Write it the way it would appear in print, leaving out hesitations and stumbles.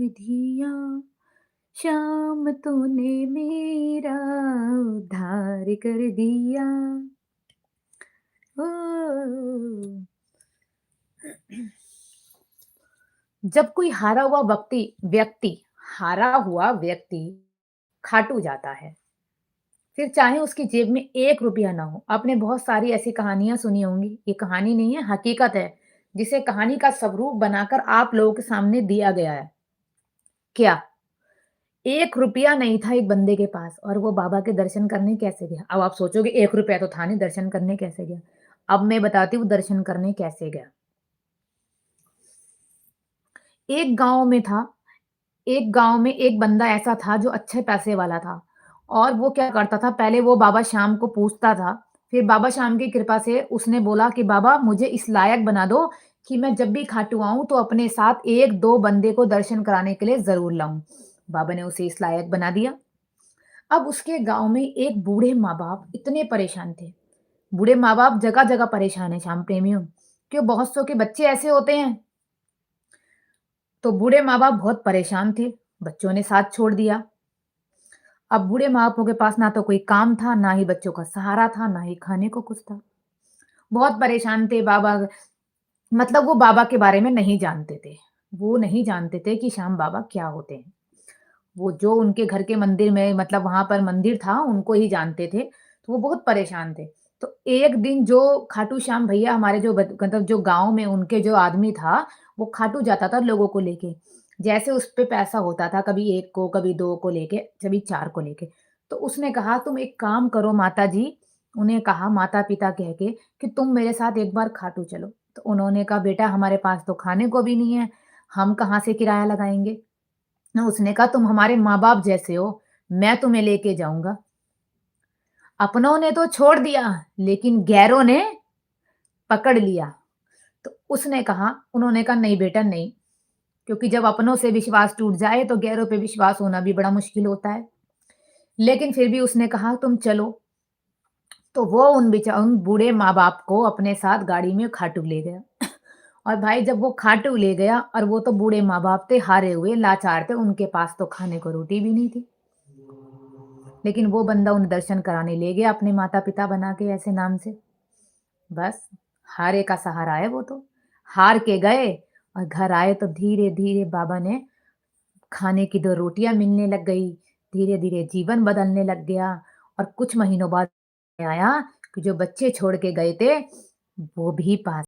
दिया, श्याम तूने मेरा उद्धार कर दिया। ओ जब कोई हारा हुआ व्यक्ति हारा हुआ व्यक्ति खाटू जाता है, फिर चाहे उसकी जेब में 1 रुपया ना हो। आपने बहुत सारी ऐसी कहानियाँ सुनी होंगी, ये कहानी नहीं है, हकीकत है, जिसे कहानी का स्वरूप बनाकर आप लोगों के सामने दिया गया है। क्या? 1 रुपया नहीं था एक बंदे के पास और वो बाबा के दर्शन करने कैसे गया? अब आप सोचोगे 1 रुपया तो था नहीं, दर्शन करने कैसे गया? अब मैं बताती हूँ दर्शन करने कैसे गया। एक गाँव में था एक गाँव में एक बंदा ऐसा था जो अच्छे पैसे वाला था और वो क्या करता था पहले वो बाबा श्याम को पूजता था। फिर बाबा श्याम की कृपा से उसने बोला कि बाबा मुझे इस लायक बना दो कि मैं जब भी खाटू आऊँ तो अपने साथ 1-2 बंदे को दर्शन कराने के लिए ज़रूर लाऊँ। बाबा ने उसे इस लायक बना दिया। अब उसके गाँव में एक बूढ़े माँ-बाप इतने परेशान थे। बूढ़े माँ-बाप जगह-जगह परेशान हैं श्याम प्रेमियों, क्यों बहुत सौ के बच्चे ऐसे होते हैं। तो बूढ़े माँ-बाप बहुत परेशान थे, बच्चों ने साथ छोड़ दिया। अब बूढ़े माँ-बापों के पास ना तो कोई काम था, ना ही बच्चों का सहारा था, ना ही खाने को कुछ था। बहुत परेशान थे बाबा मतलब वो बाबा के बारे में नहीं जानते थे। वो नहीं जानते थे कि श्याम बाबा क्या होते हैं। वो जो उनके घर के मंदिर में मतलब वहाँ पर मंदिर था, उनको ही जानते थे, तो वो बहुत परेशान थे। तो एक दिन जो खाटू श्याम भैया हमारे जो मतलब जो गाँव में उनके जो आदमी था, वो खाटू जाता था लोगों को लेके। जैसे उस पे पैसा होता था, कभी 1 को, कभी 2 को लेके, कभी 4 को लेके। तो उसने कहा, "तुम एक काम करो माताजी" उन्हें कहा माता-पिता कह के कि, "तुम मेरे साथ एक बार खाटू चलो।" तो उन्होंने कहा, "बेटा हमारे पास तो खाने को भी नहीं है, हम कहाँ से किराया लगाएँगे?" ना उसने कहा तुम हमारे माँ-बाप जैसे हो, मैं तुम्हें लेके जाऊँगा। अपनों ने तो छोड़ दिया, लेकिन गैरों ने पकड़ लिया। तो उसने कहा उन्होंने कहा नहीं बेटा नहीं, क्योंकि जब अपनों से विश्वास टूट जाए तो गैरों पे विश्वास होना भी बड़ा मुश्किल होता है। लेकिन फिर भी उसने कहा तुम चलो, तो वो उन बूढ़े माँ-बाप को अपने साथ गाड़ी में खाटू ले गया। और भाई जब वो खाटू ले गया और वो तो बूढ़े माँ-बाप थे, हारे हुए, लाचार थे, उनके पास तो खाने को रोटी भी नहीं थी। लेकिन वो बंदा उन्हें दर्शन कराने ले गया अपने माता-पिता बना के ऐसे नाम से। बस हारे का सहारा है वो तो। हार के गए और घर आए तो धीरे-धीरे बाबा ने खाने की 2 रोटियाँ मिलने लग गई। धीरे-धीरे जीवन बदलने लग गया और कुछ महीनों बाद आया कि जो बच्चे छोड़ के गए थे, वो भी पास